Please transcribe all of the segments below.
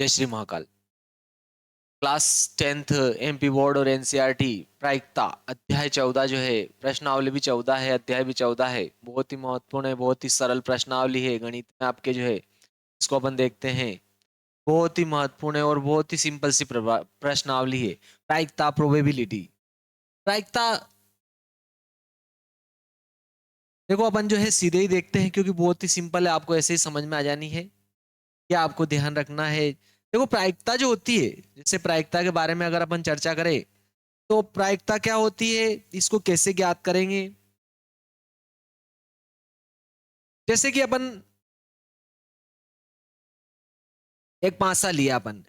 जय Shri Mahakal. Class 10th MP board और NCERT प्रायिकता अध्याय 14 जो है, प्रश्नावली भी 14 है, अध्याय भी 14 है। बहुत ही महत्वपूर्ण है, बहुत ही सरल प्रश्नावली है। गणित में आपके जो है इसको अपन देखते हैं। बहुत ही महत्वपूर्ण है और बहुत ही सिंपल सी प्रश्नावली है। प्रायिकता, प्रोबेबिलिटी। प्रायिकता देखो, अपन जो है सीधे ही देखते हैं क्योंकि बहुत ही सिंपल है, आपको ऐसे ही समझ में आ जानी है। क्या आपको ध्यान रखना है, देखो प्रायिकता जो होती है, जैसे प्रायिकता के बारे में अगर अपन चर्चा करें तो प्रायिकता क्या होती है, इसको कैसे ज्ञात करेंगे। जैसे कि अपन एक पासा लिया, अपन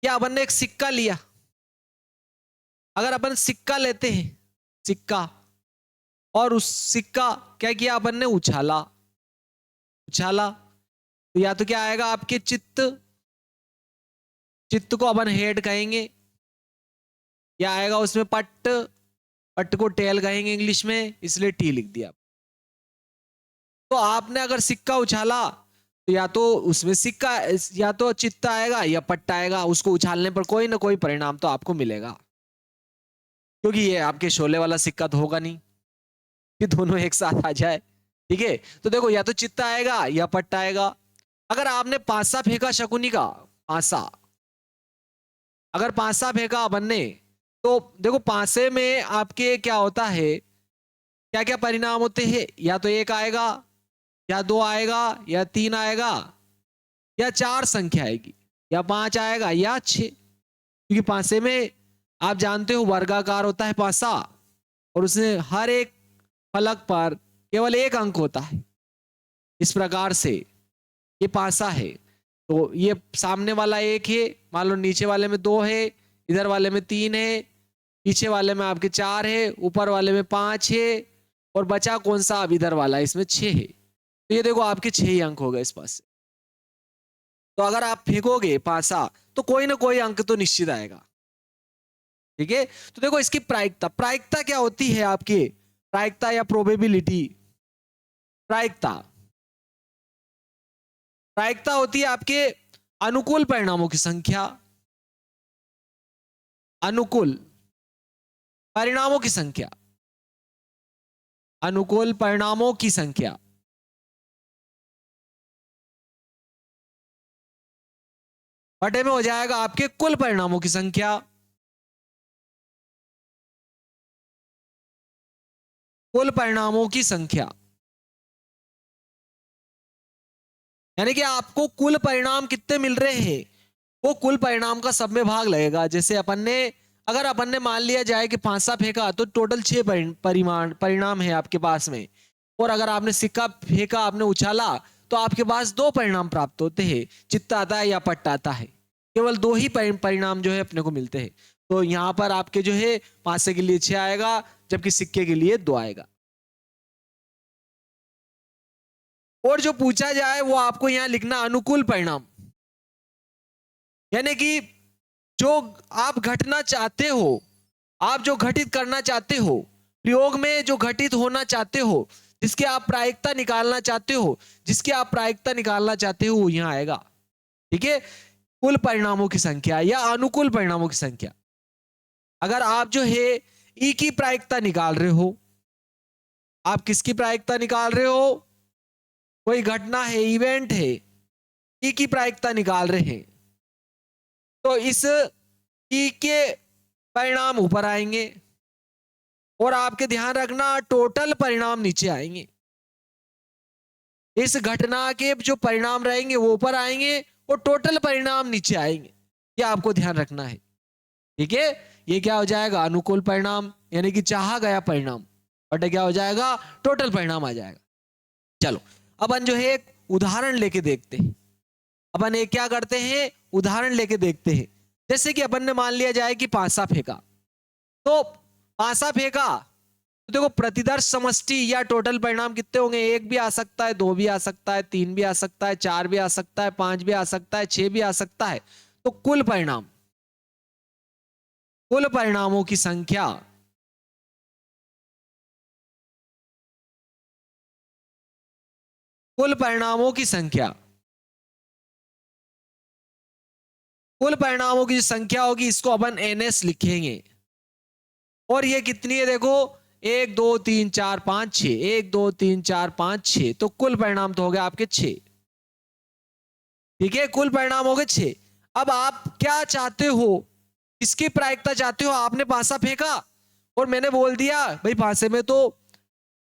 या अपन ने एक सिक्का लिया। अगर अपन सिक्का लेते हैं, सिक्का, और उस सिक्का क्या किया अपन ने, उछाला। उछाला तो या तो क्या आएगा आपके चित्त, चित्त को अपन हेड कहेंगे, या आएगा उसमें पट्ट, पट्ट को टेल कहेंगे इंग्लिश में, इसलिए टी लिख दिया। तो आपने अगर सिक्का उछाला तो या तो उसमें सिक्का, या तो चित्त आएगा या पट्टा आएगा। उसको उछालने पर कोई ना कोई परिणाम तो आपको मिलेगा, क्योंकि ये आपके शोले वाला सिक्का तो होगा नहीं कि दोनों एक साथ आ जाए। ठीक है, तो देखो या तो चित्त आएगा या पट्टा आएगा। अगर आपने पासा फेंका शकुनी का, पासा, अगर पासा फेंका अपन ने, तो देखो पासे में आपके क्या होता है, क्या क्या परिणाम होते हैं। या तो एक आएगा, या दो आएगा, या तीन आएगा, या चार संख्या आएगी, या पांच आएगा, या छह। क्योंकि पासे में आप जानते हो वर्गाकार होता है पासा, और उसमें हर एक फलक पर केवल एक अंक होता है। इस प्रकार से ये पासा है। तो ये सामने वाला एक है, मान लो नीचे वाले में दो है, इधर वाले में तीन है, पीछे वाले में आपके चार है, ऊपर वाले में पांच है, और बचा कौन सा, अब इधर वाला, इसमें छह है। तो ये देखो आपके छह ही अंक हो गए इस पास से। तो अगर आप फेंकोगे पासा तो कोई ना कोई अंक तो निश्चित आएगा। ठीक है, तो देखो इसकी प्रायिकता, प्रायिकता क्या होती है आपके, प्रायिकता या प्रोबेबिलिटी। प्रायिकता, प्रायिकता होती है आपके अनुकूल परिणामों की संख्या, अनुकूल परिणामों की संख्या, अनुकूल परिणामों की संख्या, बटे में हो जाएगा आपके कुल परिणामों की संख्या। कुल परिणामों की संख्या यानी कि आपको कुल परिणाम कितने मिल रहे हैं, वो कुल परिणाम का सब में भाग लगेगा। जैसे अपन ने, अगर अपन ने मान लिया जाए कि पांसा फेंका तो टोटल छह परिणाम है आपके पास में, और अगर आपने सिक्का फेंका, आपने उछाला, तो आपके पास दो परिणाम प्राप्त होते हैं, चित्त आता है या पट्ट आता है। केवल दो ही परिणाम जो है अपने को मिलते हैं। तो यहां पर आपके जो है पांसे के लिए छह आएगा, जबकि सिक्के के लिए दो आएगा। और जो पूछा जाए वो आपको यहां लिखना अनुकूल परिणाम, यानी कि जो आप घटना चाहते हो, आप जो घटित करना चाहते हो, प्रयोग में जो घटित होना चाहते हो, जिसके आप प्रायिकता निकालना चाहते हो, जिसकी आप प्रायिकता निकालना चाहते हो, वो यहां आएगा। ठीक है, कुल परिणामों की संख्या या अनुकूल परिणामों की संख्या। अगर आप जो है ई की प्रायिकता निकाल रहे हो, आप किसकी प्रायिकता निकाल रहे हो, कोई घटना है, इवेंट है, ई की प्रायिकता निकाल रहे हैं, तो इस ई के परिणाम ऊपर आएंगे, और आपके ध्यान रखना टोटल परिणाम नीचे आएंगे। इस घटना के जो परिणाम रहेंगे वो ऊपर आएंगे, और टोटल परिणाम नीचे आएंगे। ये आपको ध्यान रखना है। ठीक है, ये क्या हो जाएगा, अनुकूल परिणाम, यानी कि चाहा गया परिणाम, बट क्या हो जाएगा, टोटल परिणाम आ जाएगा। चलो अपन जो है एक उदाहरण लेके देखते हैं। अपन एक क्या करते हैं, उदाहरण लेके देखते हैं। जैसे कि अपन ने मान लिया जाए कि पांसा फेंका, तो पांसा फेंका तो देखो प्रतिदर्श समष्टि या टोटल परिणाम कितने होंगे, एक भी आ सकता है, दो भी आ सकता है, तीन भी आ सकता है, चार भी आ सकता है, पांच भी आ सकता है, छह भी आ सकता है। तो कुल परिणाम, कुल परिणामों की संख्या, कुल परिणामों की संख्या कुल परिणामों की जो संख्या होगी इसको अपन NS लिखेंगे। और ये कितनी है देखो, 1 2 3 4 5 6, 1 2 3 4 5 6, तो कुल परिणाम तो हो गए आपके 6। ठीक है, कुल परिणाम हो गए 6। अब आप क्या चाहते हो, इसकी प्रायिकता चाहते हो। आपने पासा फेंका और मैंने बोल दिया भाई पासे में तो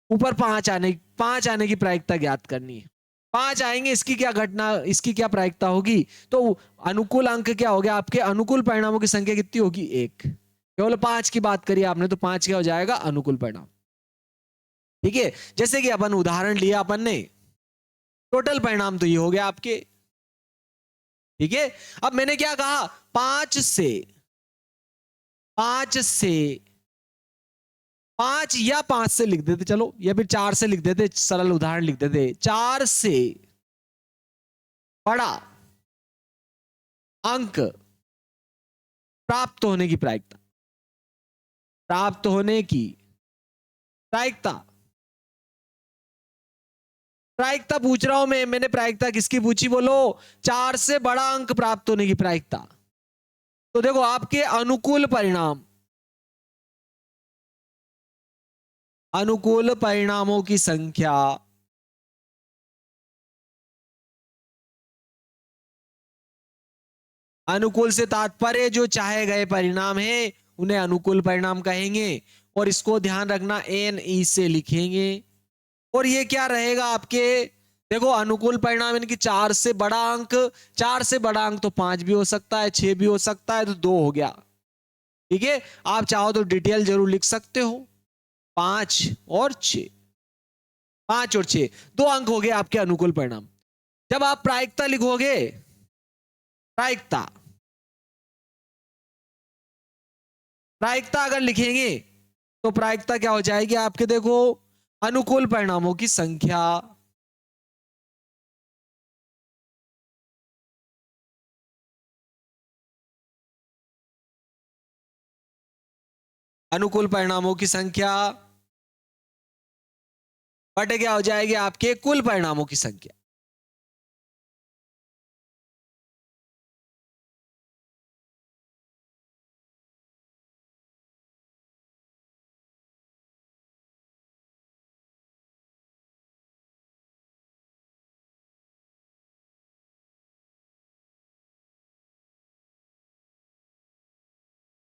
ऊपर 5 आने की प्रायिकता ज्ञात करनी है। 5 आएंगे, इसकी क्या घटना, इसकी क्या प्रायिकता होगी, तो अनुकूल अंक क्या हो गया आपके, अनुकूल परिणामों की संख्या कितनी होगी 1। केवल 5 की बात करी आपने, तो 5 क्या हो जाएगा, अनुकूल परिणाम। ठीक है, जैसे कि अपन उदाहरण लिया अपन ने, टोटल परिणाम तो ये हो गया आपके। ठीक है, अब मैंने क्या कहा, 5 से 5 या 5 से लिख देते चलो, या फिर 4 से लिख देते, सरल उदाहरण लिख देते, 4 से बड़ा अंक प्राप्त होने की प्रायिकता, प्राप्त होने की प्रायिकता, प्रायिकता पूछ रहा हूं मैंने प्रायिकता किसकी पूछी बोलो, 4 से बड़ा अंक प्राप्त होने की प्रायिकता। तो देखो आपके अनुकूल परिणाम, अनुकूल परिणामों की संख्या अनुकूल से तात्पर्य जो चाहे गए परिणाम है उन्हें अनुकूल परिणाम कहेंगे, और इसको ध्यान रखना NE से लिखेंगे। और ये क्या रहेगा आपके, देखो अनुकूल परिणाम इनकी 4 से बड़ा अंक, 4 से बड़ा अंक तो 5 भी हो सकता है, 6 भी हो सकता है, तो 2 हो गया। ठीक है, आप चाहो तो डिटेल जरूर लिख सकते हो, 5 और 6, 5 और 6 2 अंक हो गए आपके अनुकूल परिणाम। जब आप प्रायिकता लिखोगे, प्रायिकता प्रायिकता अगर लिखेंगे तो प्रायिकता क्या हो जाएगी आपके, देखो अनुकूल परिणामों की संख्या, अनुकूल परिणामों की संख्या बटे क्या हो जाएगी आपके कुल परिणामों की संख्या।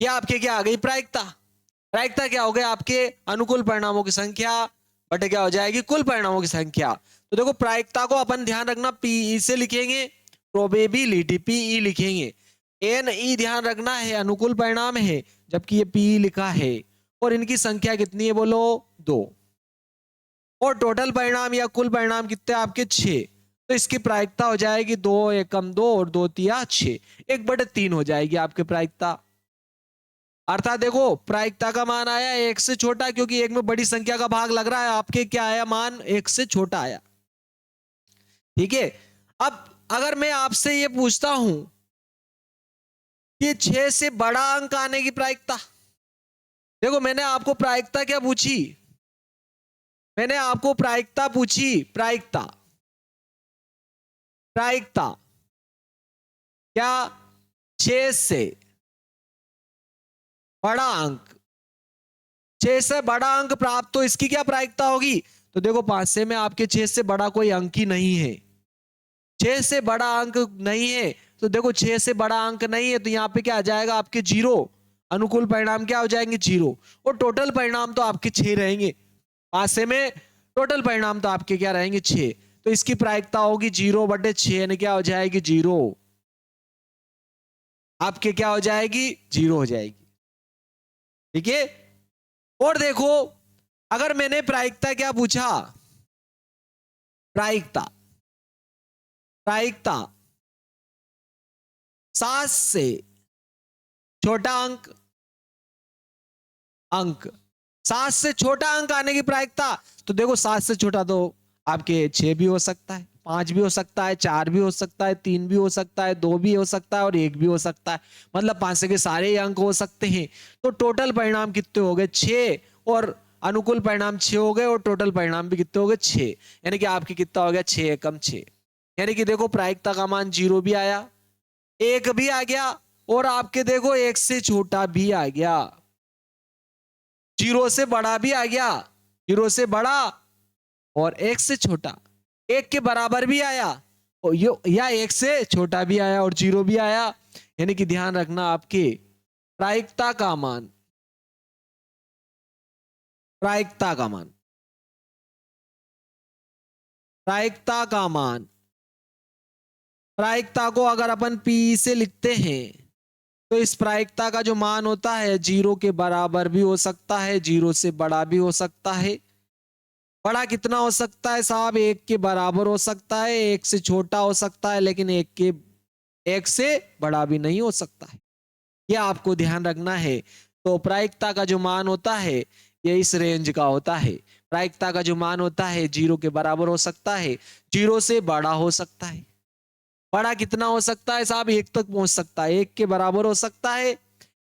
ये आपके क्या आ गई प्रायिकता, प्रायिकता क्या हो गया आपके अनुकूल परिणामों की संख्या बटे क्या हो जाएगी कुल परिणामों की संख्या। तो देखो प्रायिकता को अपन ध्यान रखना PE से लिखेंगे, प्रोबेबिलिटी PE लिखेंगे, NE ध्यान रखना है अनुकूल परिणाम है, जबकि ये PE लिखा है, और इनकी संख्या कितनी है बोलो 2, और टोटल परिणाम या कुल परिणाम कितने आपके 6। तो इसकी प्रायिकता हो जाएगी 2 एकम 2 और 2 तिया 6, 1/3 हो जाएगी आपके प्रायिकता। अर्थात देखो प्रायिकता का मान आया 1 से छोटा, क्योंकि 1 में बड़ी संख्या का भाग लग रहा है, आपके क्या आया मान 1 से छोटा आया। ठीक है, अब अगर मैं आपसे ये पूछता हूं कि 6 से बड़ा अंक आने की प्रायिकता, देखो मैंने आपको प्रायिकता क्या पूछी, मैंने आपको प्रायिकता पूछी, प्रायिकता प्रायिकता क्या 6 से बड़ा अंक, 6 से बड़ा अंक प्राप्त, तो इसकी क्या प्रायिकता होगी, तो देखो 5 से में आपके 6 से बड़ा कोई अंक ही नहीं है, 6 से बड़ा अंक नहीं है, तो देखो 6 से बड़ा अंक नहीं है, तो यहां पे क्या आ जाएगा आपके 0, अनुकूल परिणाम क्या हो जाएंगे 0, और टोटल परिणाम तो आपके 6 रहेंगे, पासे में टोटल परिणाम तो आपके क्या रहेंगे 6, तो इसकी प्रायिकता होगी 0/6, यानी क्या हो जाएगी 0, आपके क्या हो जाएगी 0 हो जाएगी। ठीक है, और देखो अगर मैंने प्रायिकता क्या पूछा, प्रायिकता प्रायिकता 7 से छोटा अंक, अंक 7 से छोटा अंक आने की प्रायिकता, तो देखो 7 से छोटा तो आपके 6 भी हो सकता है, 5 भी हो सकता है, 4 भी हो सकता है, 3 भी हो सकता है, 2 भी हो सकता है, और 1 भी हो सकता है, मतलब 5 के सारे ही अंक हो सकते हैं। तो टोटल परिणाम कितने हो गए 6, और अनुकूल परिणाम 6 हो गए, और टोटल परिणाम भी कितने हो गए 6, यानी कि आपके कितना हो गया 6 एकम 6, यानी कि देखो प्रायिकता का मान 0 भी आया, एक भी आ गया और आपके देखो एक से छोटा भी आ गया, जीरो से बड़ा भी आ गया, जीरो से बड़ा और एक से छोटा, एक के बराबर भी आया और या एक से छोटा भी आया और जीरो भी आया। यानी कि ध्यान रखना आपके प्रायिकता का मान, प्रायिकता का मान, प्रायिकता का मान, प्रायिकता को अगर अपन पी से लिखते हैं तो इस प्रायिकता का जो मान होता है जीरो के बराबर भी हो सकता है, जीरो से बड़ा भी हो सकता है। बड़ा कितना हो सकता है साहब? एक के बराबर हो सकता है, एक से छोटा हो सकता है, लेकिन एक से बड़ा भी नहीं हो सकता है। यह आपको ध्यान रखना है। तो प्रायिकता का जो मान होता है ये इस रेंज का होता है। प्रायिकता का जो मान होता है जीरो के बराबर हो सकता है, जीरो से बड़ा हो सकता है। बड़ा कितना हो सकता है साहब? एक तक पहुंच सकता है, एक के बराबर हो सकता है,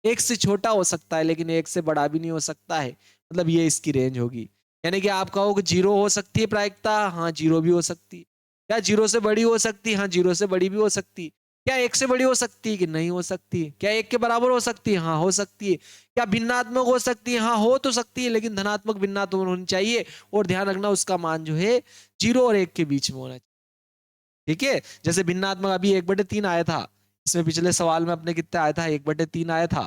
एक से छोटा हो सकता है, लेकिन एक से बड़ा भी नहीं हो सकता है। मतलब ये इसकी रेंज होगी। यानी कि आप कहोगे जीरो हो सकती है प्रायिकता, हाँ जीरो भी हो सकती है। क्या जीरो से बड़ी हो सकती है? हाँ जीरो से बड़ी भी हो सकती है। क्या एक से बड़ी हो सकती है? कि नहीं हो सकती है। क्या एक के बराबर हो सकती है? हाँ हो सकती है। क्या भिन्नात्मक हो सकती है? हाँ हो तो सकती है, लेकिन धनात्मक भिन्नात्मक होनी चाहिए। और ध्यान रखना उसका मान जो है जीरो और एक के बीच में होना चाहिए। ठीक है, जैसे भिन्नात्मक अभी 1/3 आया था, इसमें पिछले सवाल में अपने कितना आया था? 1/3 आया था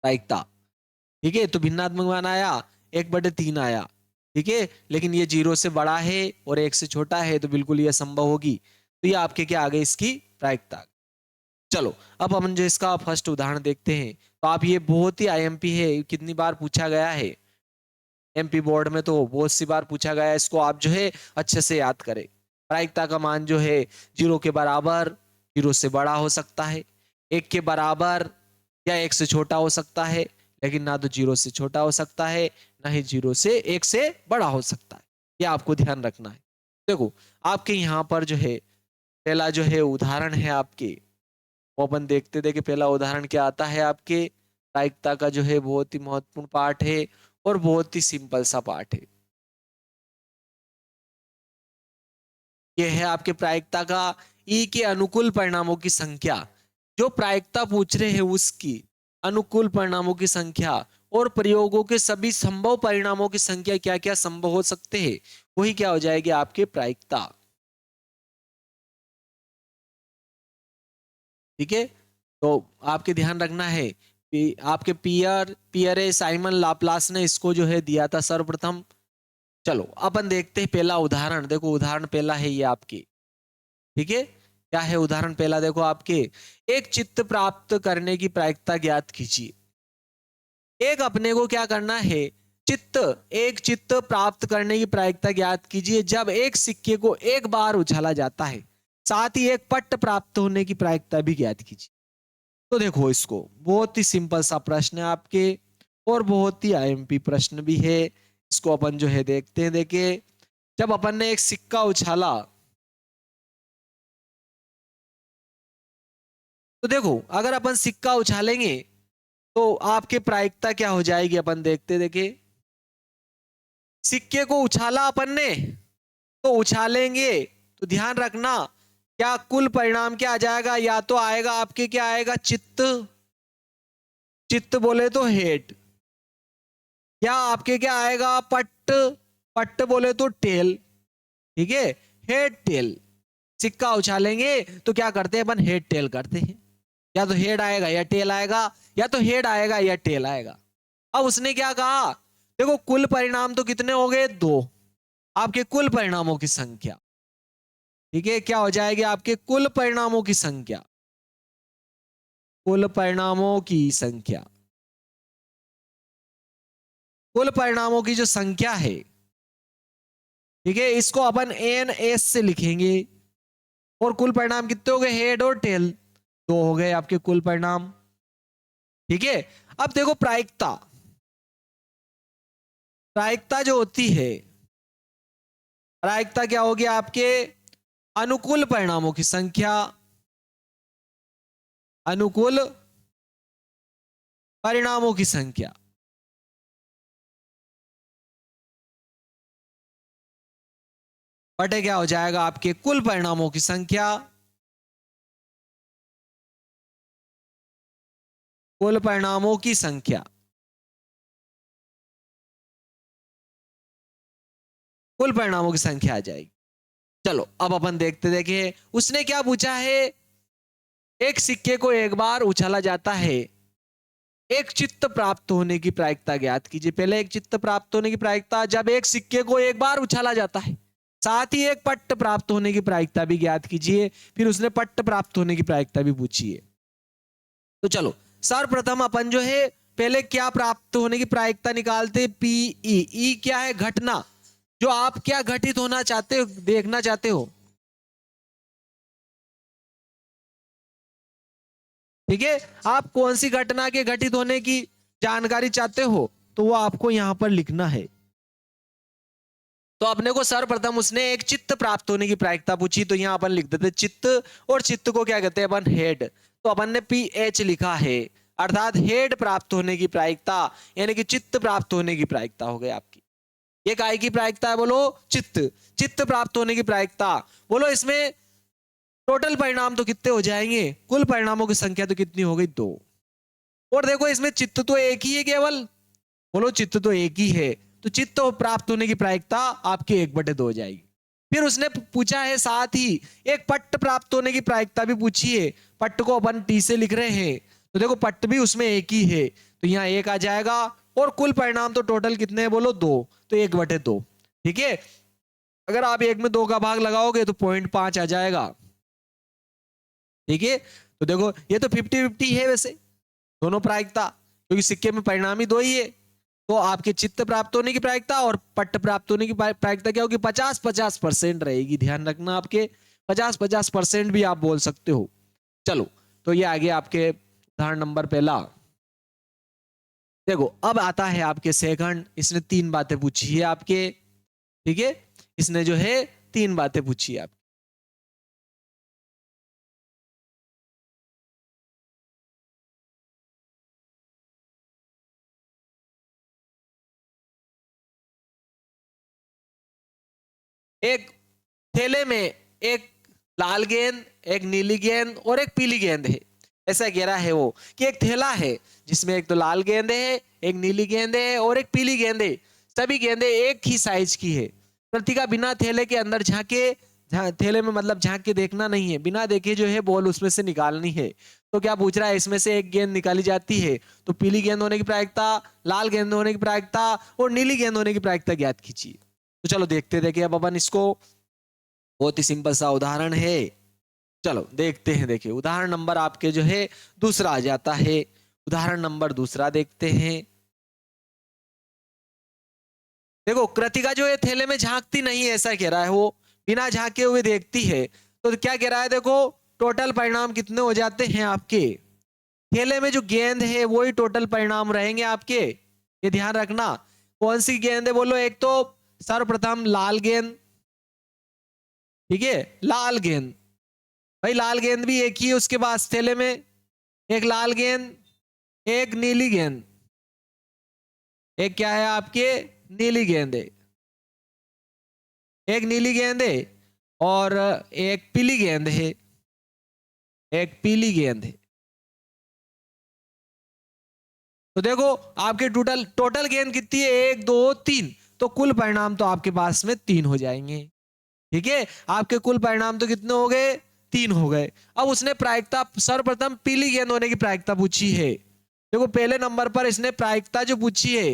प्रायिकता। ठीक है, तो भिन्नात्मक मान आया 1/3 आया। ठीक है, लेकिन ये जीरो से बड़ा है और एक से छोटा है, तो बिल्कुल ये संभव होगी। तो ये आपके क्या आ गई? इसकी प्रायिकता। चलो अब हम जो इसका फर्स्ट उदाहरण देखते हैं। तो आप ये बहुत ही आईएमपी है, कितनी बार पूछा गया है एमपी बोर्ड में, तो बहुत सी बार पूछा गया है। इसको आप जो है अच्छे से याद करें। प्रायिकता का मान जो है जीरो के बराबर, जीरो से बड़ा हो सकता है, एक के बराबर या एक से छोटा हो सकता है, लेकिन ना तो जीरो से छोटा हो सकता है, ना ही जीरो से एक से बड़ा हो सकता है। ये आपको ध्यान रखना है। देखो आपके यहाँ पर जो है पहला जो है उदाहरण है आपके, वो अपन देखते थे कि पहला उदाहरण क्या आता है आपके। प्रायिकता का जो है बहुत ही महत्वपूर्ण पार्ट है और बहुत ही सिंपल सा पार्ट है। यह है आपके प्रायिकता का ई के अनुकूल परिणामों की संख्या। जो प्रायिकता पूछ रहे हैं उसकी अनुकूल परिणामों की संख्या और प्रयोगों के सभी संभव परिणामों की संख्या, क्या क्या संभव हो सकते हैं, वही क्या हो जाएगी आपके प्रायिकता। ठीक है, तो आपके ध्यान रखना है आपके पियरे साइमन लाप्लास ने इसको जो है दिया था सर्वप्रथम। चलो अपन देखते हैं पहला उदाहरण। देखो उदाहरण पहला है ये आपकी। ठीक है, क्या है उदाहरण पहला? देखो आपके एक चित्त प्राप्त करने की प्रायिकता ज्ञात कीजिए। एक अपने को क्या करना है? चित्त, एक चित्त प्राप्त करने की प्रायिकता ज्ञात कीजिए जब एक सिक्के को एक बार उछाला जाता है, साथ ही एक पट्ट प्राप्त होने की प्रायिकता भी ज्ञात कीजिए। तो देखो इसको बहुत ही सिंपल सा प्रश्न है आपके और बहुत ही आईएमपी प्रश्न भी है। इसको अपन जो है देखते हैं। देखिए जब अपन ने एक सिक्का उछाला, तो देखो अगर अपन सिक्का उछालेंगे तो आपके प्रायिकता क्या हो जाएगी? अपन देखते देखिए, सिक्के को उछाला अपन ने तो उछालेंगे, तो ध्यान रखना क्या कुल परिणाम क्या आ जाएगा? या तो आएगा आपके क्या आएगा? चित्त, चित्त बोले तो हेड, या आपके क्या आएगा? पट्ट, पट्ट बोले तो टेल। ठीक है, हेड टेल। सिक्का उछालेंगे तो क्या करते हैं अपन? हेड टेल करते हैं। या तो हेड आएगा या टेल आएगा, या तो हेड आएगा या टेल आएगा। अब उसने क्या कहा? देखो कुल परिणाम तो कितने हो गए? दो। आपके कुल परिणामों की संख्या, ठीक है, क्या हो जाएगी आपके कुल परिणामों की संख्या? कुल परिणामों की संख्या, कुल परिणामों की जो संख्या है, ठीक है, इसको अपन एन एस से लिखेंगे। और कुल परिणाम कितने हो गए? हेड और टेल, दो हो गए आपके कुल परिणाम। ठीक है, अब देखो प्रायिकता, प्रायिकता जो होती है, प्रायिकता क्या होगी आपके? अनुकूल परिणामों की संख्या, अनुकूल परिणामों की संख्या, बटे क्या हो जाएगा आपके? कुल परिणामों की संख्या। कुल परिणामों की संख्या, कुल परिणामों की संख्या आ जाएगी। चलो अब अपन देखते, देखिए उसने क्या पूछा है, एक सिक्के को एक बार उछाला जाता है, एक चित्त प्राप्त होने की प्रायिकता ज्ञात कीजिए। पहले एक चित्त प्राप्त होने की प्रायिकता, जब एक सिक्के को एक बार उछाला जाता है, साथ ही एक पट्ट प्राप्त होने की प्रायिकता भी ज्ञात कीजिए। फिर उसने पट्ट प्राप्त होने की प्रायिकता भी पूछी है। तो चलो सर्वप्रथम अपन जो है पहले क्या प्राप्त होने की प्रायिकता निकालते, पीई। ई क्या है, घटना, जो आप क्या घटित होना चाहते हो, देखना चाहते हो, ठीक है। आप कौन सी घटना के घटित होने की जानकारी चाहते हो, तो वो आपको यहां पर लिखना है। तो अपने को सर्वप्रथम उसने एक चित्त प्राप्त होने की प्रायिकता पूछी, तो यहां अपन लिख देते चित्त, और चित्त को क्या कहते हैं अपन, हेड। तो अपन ने पीएच लिखा है, अर्थात हेड प्राप्त होने की प्रायिकता, यानी कि चित्त प्राप्त होने की प्रायिकता हो गई आपकी। ये काय की प्रायिकता है, बोलो चित्त। चित्त प्राप्त होने की प्रायिकता, बोलो इसमें टोटल परिणाम तो कितने हो जाएंगे, कुल परिणामों की संख्या तो कितनी हो गई, 2। और देखो इसमें चित्त तो एक ही है केवल, बोलो चित्त तो एक ही है, तो चित्त प्राप्त होने की प्रायिकता आपकी 1/2 हो जाएगी। फिर उसने पूछा है साथ ही एक पट्ट प्राप्त होने की प्रायिकता भी पूछी है। पट्ट को अपन टी से लिख रहे हैं, तो देखो पट्ट भी उसमें एक ही है, तो यहाँ 1 आ जाएगा। और कुल परिणाम तो टोटल कितने हैं, बोलो 2, तो 1/2, ठीक है। अगर आप 1 में 2 का भाग लगाओगे तो 0.5 आ जाएगा, ठीक है। तो देखो ये तो 50-50 है वैसे दोनों प्रायिकता, क्योंकि सिक्के में परिणाम ही 2 ही है। तो आपके चित्त प्राप्त होने की प्रायिकता और पट्ट प्राप्त होने की प्रायिकता क्या होगी, 50-50% रहेगी। ध्यान रखना, आपके 50-50% भी आप बोल सकते हो। चलो तो ये आगे आपके उदाहरण नंबर पहला। देखो अब आता है आपके सेकंड, इसने 3 बातें पूछी है आपके, ठीक है। इसने जो है 3 बातें पूछी है आपकी। एक थैले में एक लाल गेंद, एक नीली गेंद और एक पीली गेंद है। ऐसा कह रहा है वो कि एक थैला है जिसमें एक तो लाल गेंद है, एक नीली गेंद है और एक पीली गेंद है। सभी गेंदें एक ही साइज की है। कृतिका बिना थैले के अंदर झांके, थैले में मतलब झांक के देखना नहीं है, बिना देखे जो है बॉल उसमें से निकालनी है। तो क्या पूछ रहा है, इसमें से एक गेंद निकाली जाती है, तो पीली गेंद होने की प्रायिकता, लाल गेंद होने की प्रायिकता और नीली गेंद होने की प्रायिकता ज्ञात कीजिए। तो चलो देखते देखिए अब अपन इसको, बहुत ही सिंपल सा उदाहरण है। चलो देखते हैं, देखिए उदाहरण नंबर आपके जो है दूसरा आ जाता है। उदाहरण नंबर दूसरा देखते हैं। देखो कृतिका जो है थैले में झांकती नहीं है, ऐसा कह रहा है वो, बिना झांके हुए देखती है। तो क्या कह रहा है, देखो टोटल परिणाम कितने हो जाते हैं आपके, थैले में जो गेंद है वही टोटल परिणाम रहेंगे आपके। ये ध्यान रखना, कौन सी गेंद है, बोलो एक तो सर्वप्रथम लाल गेंद, ठीक है, लाल गेंद, भाई लाल गेंद भी एक ही है उसके पास थैले में, एक लाल गेंद, एक नीली गेंद, एक क्या है आपके नीली गेंद है, एक नीली गेंद है और एक पीली गेंद है, एक पीली गेंद है। तो देखो आपके टोटल टोटल गेंद कितनी है, 1 2 3, तो कुल परिणाम तो आपके पास में 3 हो जाएंगे, ठीक है। आपके कुल परिणाम तो कितने हो गए, 3 हो गए। अब उसने प्रायिकता सर्वप्रथम पीली गेंद होने की प्रायिकता पूछी है। देखो पहले नंबर पर इसने प्रायिकता जो पूछी है,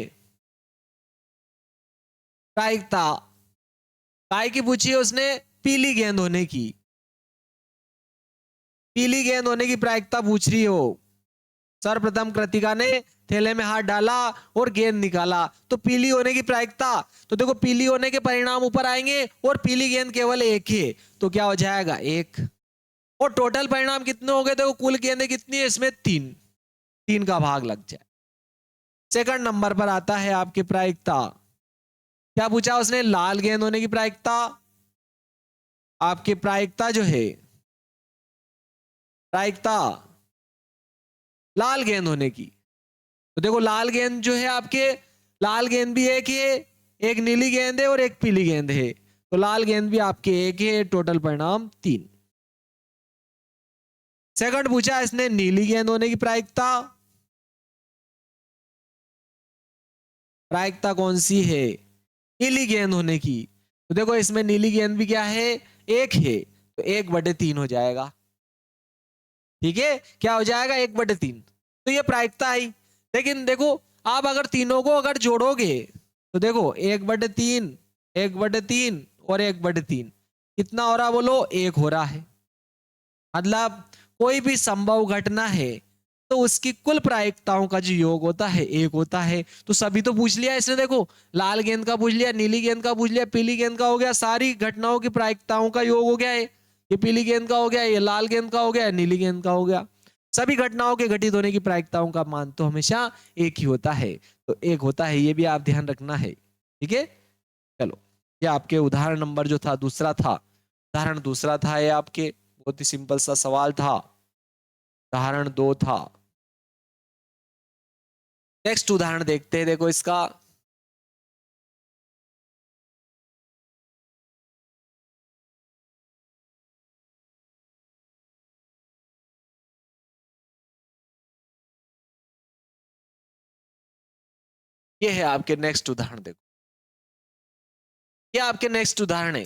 प्रायिकता काय की पूछी है उसने, पीली गेंद होने की, पीली गेंद होने की प्रायिकता पूछ रही हो। सर्वप्रथम कृतिका ने थैले में हाथ डाला और गेंद निकाला, तो पीली होने की प्रायिकता, तो देखो पीली होने के परिणाम ऊपर आएंगे और पीली गेंद केवल एक है, तो क्या हो जाएगा 1। और टोटल परिणाम कितने हो गए, देखो कुल गेंदें कितनी है इसमें 3, 3 का भाग लग जाए। सेकंड नंबर पर आता है आपकी प्रायिकता, क्या पूछा उसने, लाल गेंद होने की प्रायिकता। आपकी प्रायिकता जो है, प्रायिकता लाल गेंद होने की, तो देखो लाल गेंद जो है आपके, लाल गेंद भी एक है, एक नीली गेंद है और एक पीली गेंद है, तो लाल गेंद भी आपके एक है, टोटल परिणाम 3। सेकंड पूछा इसने नीली गेंद होने की प्रायिकता, प्रायिकता कौन सी है? नीली गेंद होने की। तो देखो इसमें नीली गेंद भी क्या है? एक है, तो 1/3 हो जाएगा। ठीक है, क्या हो जाएगा? 1/3। तो ये प्रायिकता आई। लेकिन देखो आप अगर तीनों को अगर जोड़ोगे तो देखो 1/3, 1/3 और 1/3 कितना हो रहा बोलो? 1 हो रहा है। मतलब कोई भी संभव घटना है तो उसकी कुल प्रायिकताओं का जो योग होता है 1 होता है। तो सभी तो पूछ लिया इसने, देखो लाल गेंद का पूछ लिया, नीली गेंद का पूछ लिया, पीली गेंद का हो गया, सारी घटनाओं की प्रायिकताओं का योग हो गया है। ये पीली गेंद का हो गया, ये लाल गेंद का हो गया, नीली गेंद का हो गया। सभी घटनाओं के घटित होने की प्रायिकताओं का मान तो हमेशा एक ही होता है, तो 1 होता है, ये भी आप ध्यान रखना है। ठीक है, चलो ये आपके उदाहरण नंबर जो था दूसरा था, उदाहरण दूसरा था ये आपके, बहुत ही सिंपल सा सवाल था। उदाहरण 2 था। नेक्स्ट उदाहरण देखते हैं, देखो इसका। ये है आपके नेक्स्ट उदाहरण, देखो ये आपके नेक्स्ट उदाहरण है।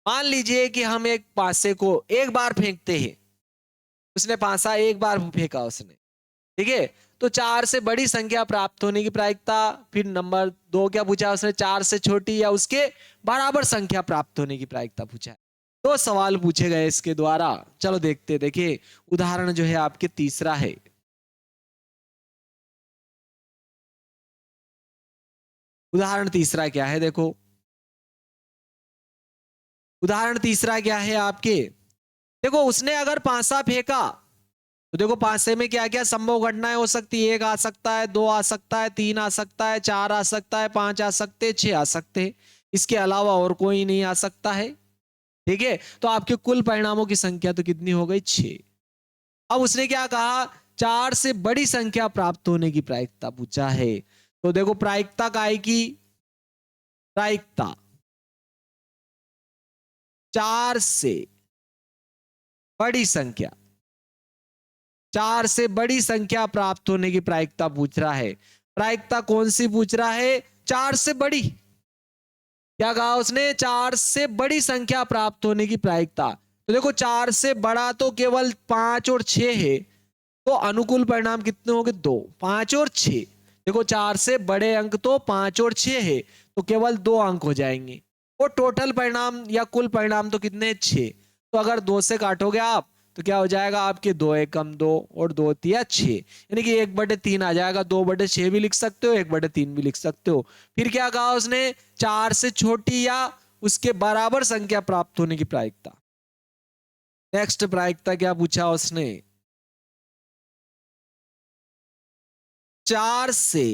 मान लीजिए कि हम एक पासे को एक बार फेंकते हैं, उसने पासा एक बार फेंका उसने, ठीक है, तो 4 से बड़ी संख्या प्राप्त होने की प्रायिकता। फिर नंबर 2 क्या पूछा उसने? 4 से छोटी या उसके बराबर संख्या प्राप्त होने की प्रायिकता पूछा है। दो सवाल पूछे गए इसके द्वारा। चलो देखते, देखिए उदाहरण जो है आपके तीसरा है। उदाहरण तीसरा क्या है? देखो उदाहरण तीसरा क्या है आपके? देखो उसने अगर पासा फेंका तो देखो पासे में क्या क्या संभव घटनाएं हो सकती है? 1 आ सकता है, 2 आ सकता है, 3 आ सकता है, 4 आ सकता है, 5 आ सकते हैं, 6 आ सकते हैं। इसके अलावा और कोई नहीं आ सकता है। ठीक है, तो आपके कुल परिणामों की संख्या तो कितनी हो गई? 6। अब उसने क्या कहा? 4 से बड़ी संख्या प्राप्त होने की प्रायिकता पूछा है। तो देखो प्रायिकता काय की, प्रायिकता 4 से बड़ी संख्या, 4 से बड़ी संख्या प्राप्त होने की प्रायिकता पूछ रहा है। प्रायिकता कौन सी पूछ रहा है? 4 से बड़ी। क्या कहा उसने? 4 से बड़ी संख्या प्राप्त होने की प्रायिकता। तो देखो 4 से बड़ा तो केवल 5 और 6 है, तो अनुकूल परिणाम कितने होंगे? 2, 5 और 6। देखो 4 से बड़े अंक तो 5 और 6 है, तो केवल 2 अंक हो जाएंगे। और टोटल परिणाम या कुल परिणाम तो कितने? 6। तो अगर 2 से काटोगे आप तो क्या हो जाएगा आपके? 2 एकम 2 और 2 तिया 6, यानी कि 1/3 आ जाएगा। 2/6 भी लिख सकते हो, 1/3 भी लिख सकते हो। फिर क्या कहा उसने? 4 से छोटी या उसके बराबर संख्या प्राप्त होने की प्रायिकता। नेक्स्ट प्रायिकता क्या पूछा उसने? 4 से,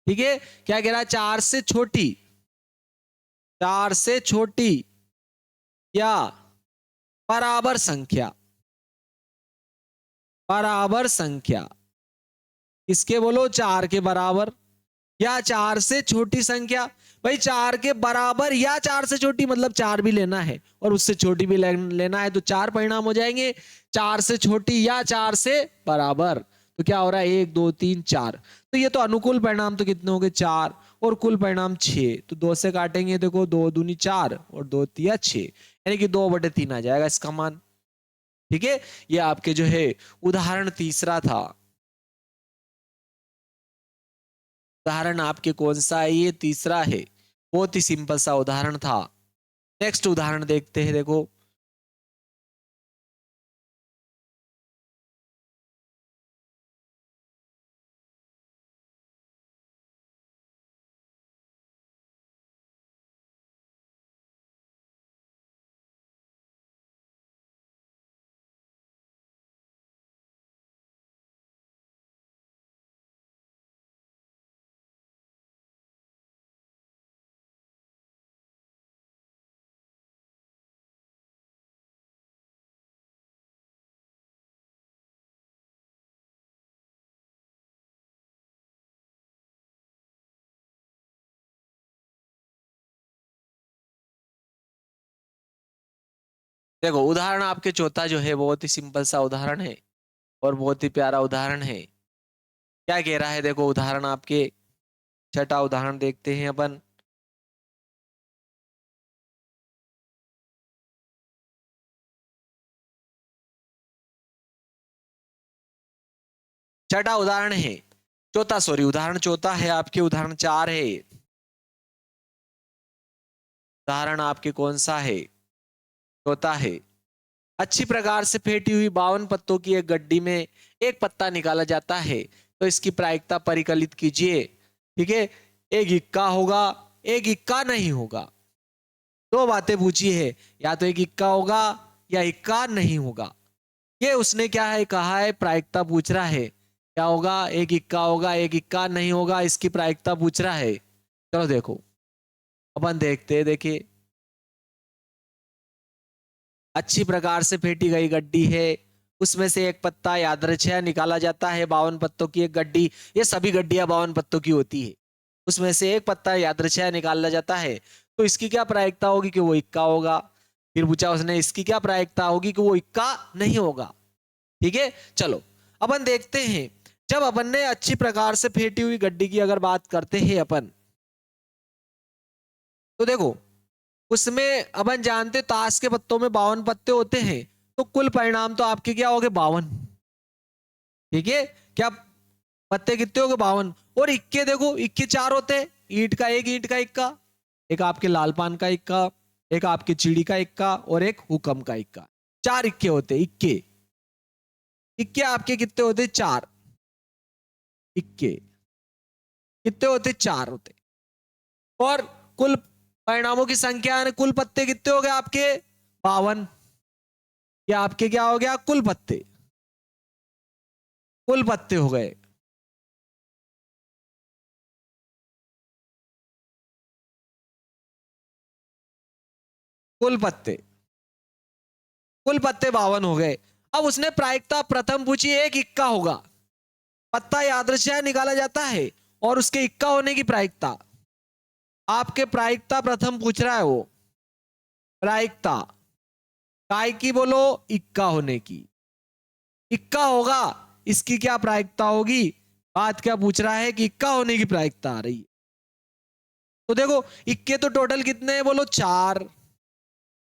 ठीक है, क्या कह रहा है? 4 से छोटी, 4 से छोटी या बराबर संख्या, बराबर संख्या किसके बोलो? 4 के बराबर या 4 से छोटी संख्या। भाई 4 के बराबर या 4 से छोटी, मतलब 4 भी लेना है और उससे छोटी भी लेना है, तो 4 परिणाम हो जाएंगे। 4 से छोटी या 4 से बराबर, तो क्या हो रहा है? 1 2 3 4। तो ये तो अनुकूल परिणाम तो कितने हो गए? 4 और कुल परिणाम 6। तो 2 से काटेंगे, देखो 2 दूनी 4 और 2 तिया 6, यानी कि 2/3 आ जाएगा इसका मान। ठीक है, ये आपके जो है उदाहरण तीसरा था। उदाहरण आपके कौन सा है? ये तीसरा है। बहुत ही सिंपल सा उदाहरण था। नेक्स्ट उदाहरण देखते हैं, देखो देखो उदाहरण आपके चौथा जो है बहुत ही सिंपल सा उदाहरण है और बहुत ही प्यारा उदाहरण है। क्या कह रहा है? देखो उदाहरण आपके छठा उदाहरण देखते हैं अपन। छठा उदाहरण है चौथा, सॉरी उदाहरण चौथा है आपके, उदाहरण 4 है। उदाहरण आपके कौन सा है? चौथा है। अच्छी प्रकार से फेंटी हुई 52 पत्तों की एक गड्डी में एक पत्ता निकाला जाता है, तो इसकी प्रायिकता परिकलित कीजिए। ठीक है, एक इक्का होगा, एक इक्का नहीं होगा। दो बातें पूछी है, या तो एक इक्का होगा या इक्का नहीं होगा। ये उसने क्या है कहा है, प्रायिकता पूछ रहा है। क्या होगा? एक इक्का होगा, एक इक्का नहीं होगा, इसकी प्रायिकता पूछ रहा है। चलो देखो, अपन देखते हैं। देखिए, अच्छी प्रकार से फेंटी गई गड्डी है, उसमें से एक पत्ता यादृच्छया निकाला जाता है। 52 पत्तों की एक गड्डी, ये सभी गड्डियां 52 पत्तों की होती है, उसमें से एक पत्ता यादृच्छया निकाला जाता है, तो इसकी क्या प्रायिकता होगी कि वो इक्का होगा। फिर पूछा उसने इसकी क्या प्रायिकता होगी कि वो इक्का नहीं होगा। ठीक है, चलो अपन देखते हैं। जब अपन ने अच्छी प्रकार से फेंटी हुई गड्डी की अगर बात करते हैं अपन, तो देखो उसमें अपन जानते ताश के पत्तों में 52 पत्ते होते हैं, तो कुल परिणाम तो आपके क्या हो गए? 52। ठीक है, क्या पत्ते कितने हो गए? 52। और इक्के देखो, इक्के 4 होते हैं, ईंट का एक, ईंट का इक्का, एक आपके लाल पान का इक्का, एक आपके चिड़ी का इक्का और एक हुक्म का इक्का। 4 इक्के होते हैं। इक्के इक्के आपके कितने होते? 4 इक्के कितने होते? 4 होते। और कुल परिणामों की संख्या यानी कुल पत्ते कितने हो गए आपके? 52। ये आपके क्या हो गया? कुल पत्ते, कुल पत्ते हो गए। कुल पत्ते, कुल पत्ते 52 हो गए। अब उसने प्रायिकता प्रथम पूछी, एक इक्का होगा, पत्ता यादृच्छया निकाला जाता है और उसके इक्का होने की प्रायिकता। आपके प्रायिकता प्रथम पूछ रहा है वो, प्रायिकता काय की? बोलो, इक्का होने की। इक्का होगा, इसकी क्या प्रायिकता होगी? बात क्या पूछ रहा है कि इक्का होने की प्रायिकता आ रही है। तो देखो इक्के तो टोटल कितने हैं? बोलो 4।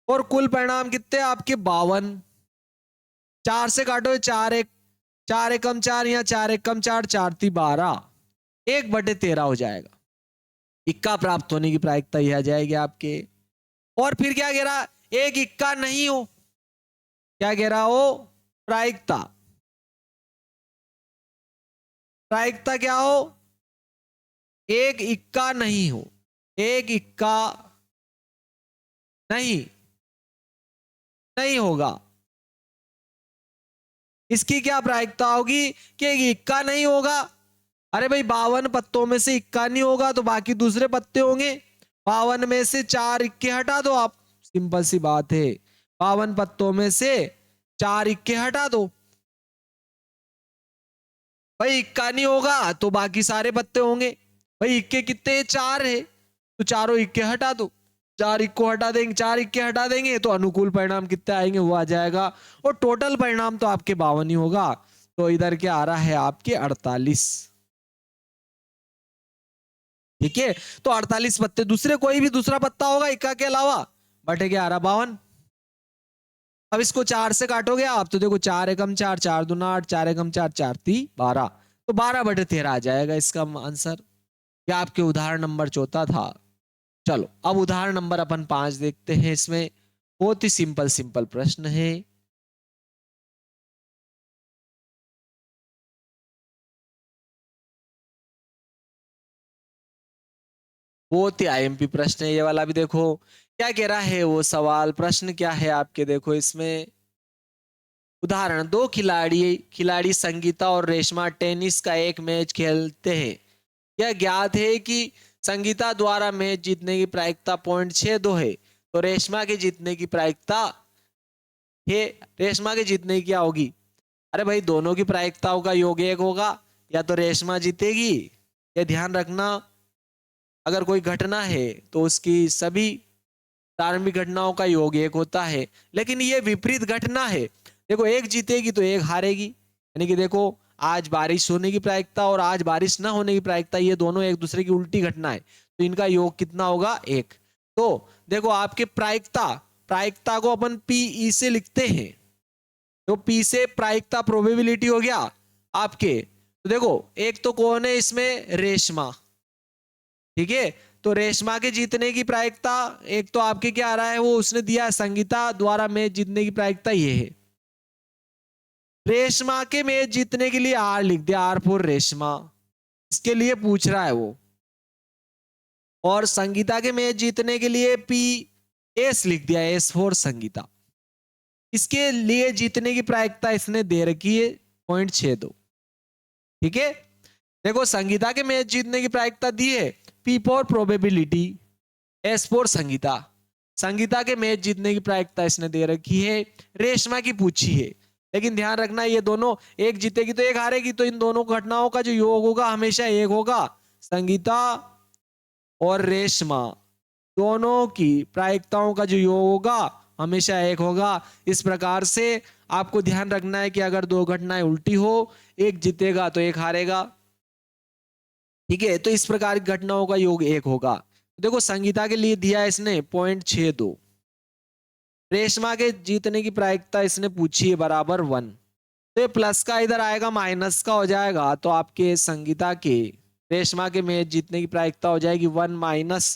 और कुल परिणाम कितने आपके? 52। 4 से काटो, 4 एक, 4 एकम 4, या 4 एकम 4, 4 ती 12, 1/13 हो जाएगा। इक्का प्राप्त होने की प्रायिकता यह आ जाएगी आपके। और फिर क्या कह रहा? एक इक्का नहीं हो, क्या कह रहा हो? प्रायिकता, प्रायिकता क्या हो? एक इक्का नहीं हो, एक इक्का नहीं, नहीं होगा। इसकी क्या प्रायिकता होगी कि एक इक्का नहीं होगा। अरे भाई 52 पत्तों में से इक्का नहीं होगा तो बाकी दूसरे पत्ते होंगे। 52 में से 4 इक्के हटा दो आप, सिंपल सी बात है। 52 पत्तों में से 4 इक्के हटा दो, भाई इक्का नहीं होगा तो बाकी सारे पत्ते होंगे। भाई इक्के कितने? 4 है, तो चारों इक्के हटा दो। 4 इक्को हटा देंगे, 4 इक्के हटा देंगे तो अनुकूल परिणाम कितने आएंगे वो आ जाएगा। और टोटल परिणाम तो आपके 52 ही होगा। तो इधर क्या आ रहा है आपके? 48। ठीक है, तो 48 पत्ते, दूसरे कोई भी दूसरा पत्ता होगा इक्का के अलावा, बटे क्या आ रहा? 52। अब इसको 4 से काटोगे आप तो देखो 4 एकम 4, 4 दूना 8, 4 एकम 4, 4 ती 12, तो 12/13 आ जाएगा इसका आंसर। क्या आपके उदाहरण नंबर चौथा था। चलो अब उदाहरण नंबर अपन 5 देखते हैं। इसमें बहुत ही सिंपल सिंपल प्रश्न है। बहुत ही आईएमपी प्रश्न है ये वाला भी। देखो क्या कह रहा है वो सवाल, प्रश्न क्या है आपके, देखो इसमें उदाहरण, दो खिलाड़ी खिलाड़ी संगीता और रेशमा टेनिस का एक मैच खेलते हैं। यह ज्ञात है कि संगीता द्वारा मैच जीतने की प्रायिकता 0.62 है, तो रेशमा के जीतने की प्रायिकता है, रेशमा के जीतने की क्या होगी? अरे भाई दोनों की प्रायिकताओं का योग 1 होगा, या तो रेशमा जीतेगी। ये ध्यान रखना, अगर कोई घटना है तो उसकी सभी प्रारंभिक घटनाओं का योग 1 होता है। लेकिन ये विपरीत घटना है, देखो एक जीतेगी तो एक हारेगी। यानी कि देखो आज बारिश होने की प्रायिकता और आज बारिश ना होने की प्रायिकता, ये दोनों एक दूसरे की उल्टी घटना है, तो इनका योग कितना होगा? 1। तो देखो आपके प्रायिकता, प्रायिकता को अपन पी से लिखते हैं, तो पी से प्रायिकता प्रोबेबिलिटी हो गया आपके। तो देखो एक तो कौन है इसमें? रेशमा, ठीक है। तो रेशमा के जीतने की प्रायिकता, एक तो आपके क्या आ रहा है, वो उसने दिया संगीता द्वारा मैच जीतने की प्रायिकता ये है। रेशमा के मैच जीतने के लिए आर लिख दिया, आर फॉर रेशमा, इसके लिए पूछ रहा है वो। और संगीता के मैच जीतने के लिए पी एस लिख दिया, एस फॉर संगीता, इसके लिए जीतने की प्रायिकता इसने दे रखी है 0.62, ठीक है। देखो संगीता के मैच जीतने की प्रायिकता दी है P for probability, S for Sangeeta. Sangeeta के मैच जीतने की प्रायिकता इसने दे रखी है, रेशमा की पूछी है। लेकिन ध्यान रखना ये दोनों, एक जीतेगी तो एक हारेगी, तो इन दोनों घटनाओं का जो योग होगा हमेशा एक होगा। संगीता और रेशमा दोनों की प्रायिकताओं का जो योग होगा हमेशा एक होगा। इस प्रकार से आपको ध्यान रखना है कि अगर दो घटनाएं उल्टी हो, एक जीतेगा तो एक हारेगा, ठीक है। तो इस प्रकार की घटनाओं का योग एक होगा। देखो संगीता के लिए दिया इसने 0.62, रेशमा के जीतने की प्रायिकता इसने पूछी है बराबर 1, तो ये प्लस का इधर आएगा माइनस का हो जाएगा, तो आपके संगीता के, रेशमा के मैच जीतने की प्रायिकता हो जाएगी 1 माइनस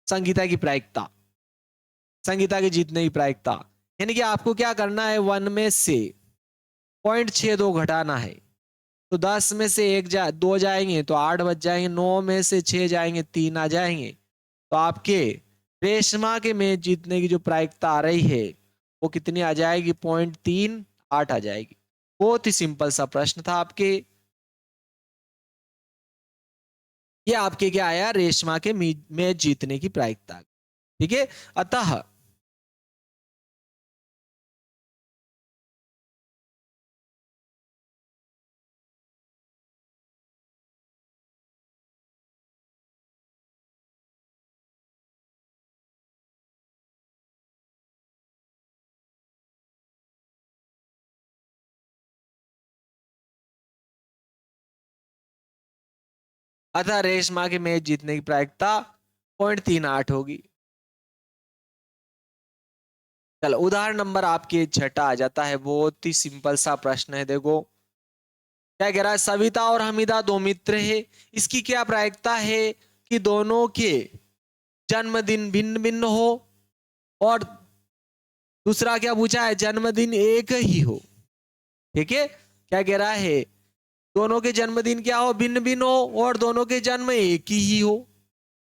संगीता की प्रायिकता, संगीता के जीतने की प्रायिकता। यानी कि आपको क्या करना है, 1 में से 0.62 घटाना है, तो 10 में से 2 जाएंगे तो 8 बच जाएंगे, 9 में से 6 जाएंगे 3 आ जाएंगे, तो आपके रेशमा के मैच जीतने की जो प्रायिकता आ रही है वो कितनी आ जाएगी? 0.38 आ जाएगी। बहुत ही सिंपल सा प्रश्न था आपके। ये आपके क्या आया? रेशमा के मैच जीतने की प्रायिकता, ठीक है। अतः अतः रेशमा के मैच जीतने की प्रायिकता 0.38 होगी। चलो उदाहरण नंबर आपके 6 आ जाता है, बहुत ही सिंपल सा प्रश्न है। देखो क्या कह रहा है, सविता और हमीदा दो मित्र है, इसकी क्या प्रायिकता है कि दोनों के जन्मदिन भिन्न भिन्न हो, और दूसरा क्या पूछा है, जन्मदिन एक ही हो, ठीक है। क्या कह रहा है, दोनों के जन्मदिन क्या हो? भिन्न भिन्न हो, और दोनों के जन्म एक ही हो,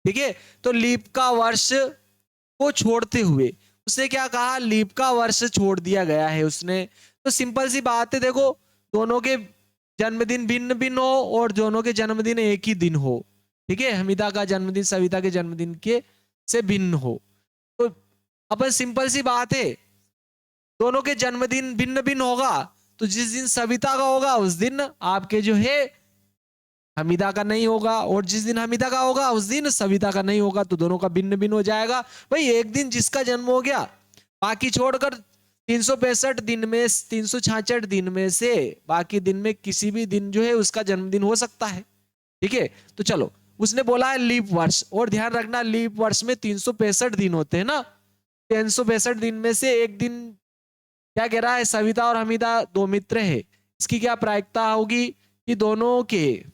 ठीक है। तो लीप का वर्ष को छोड़ते हुए उसने क्या कहा? लीप का वर्ष छोड़ दिया गया है उसने। तो सिंपल सी बात है, देखो दोनों के जन्मदिन भिन्न भिन्न हो और दोनों के जन्मदिन एक ही दिन हो, ठीक है। हमीदा का जन्मदिन सविता के जन्मदिन के से भिन्न हो, तो अपन सिंपल सी बात है, दोनों के जन्मदिन भिन्न भिन्न होगा, तो जिस दिन सविता का होगा उस दिन आपके जो है हमीदा का नहीं होगा, और जिस दिन हमीदा का होगा उस दिन सविता का नहीं होगा, तो दोनों का भिन्न भिन्न हो जाएगा। भाई एक दिन जिसका जन्म हो गया, बाकी छोड़कर 365 दिन में, 366 दिन में से बाकी दिन में किसी भी दिन जो है उसका जन्मदिन हो सकता है, ठीक है। तो चलो उसने बोला है लीप वर्ष, और ध्यान रखना लीप वर्ष में 365 दिन होते हैं ना, 365 दिन में से एक दिन क्या कह रहा है, सविता और हमीदा दो मित्र है, इसकी क्या प्रायिकता होगी कि दोनों के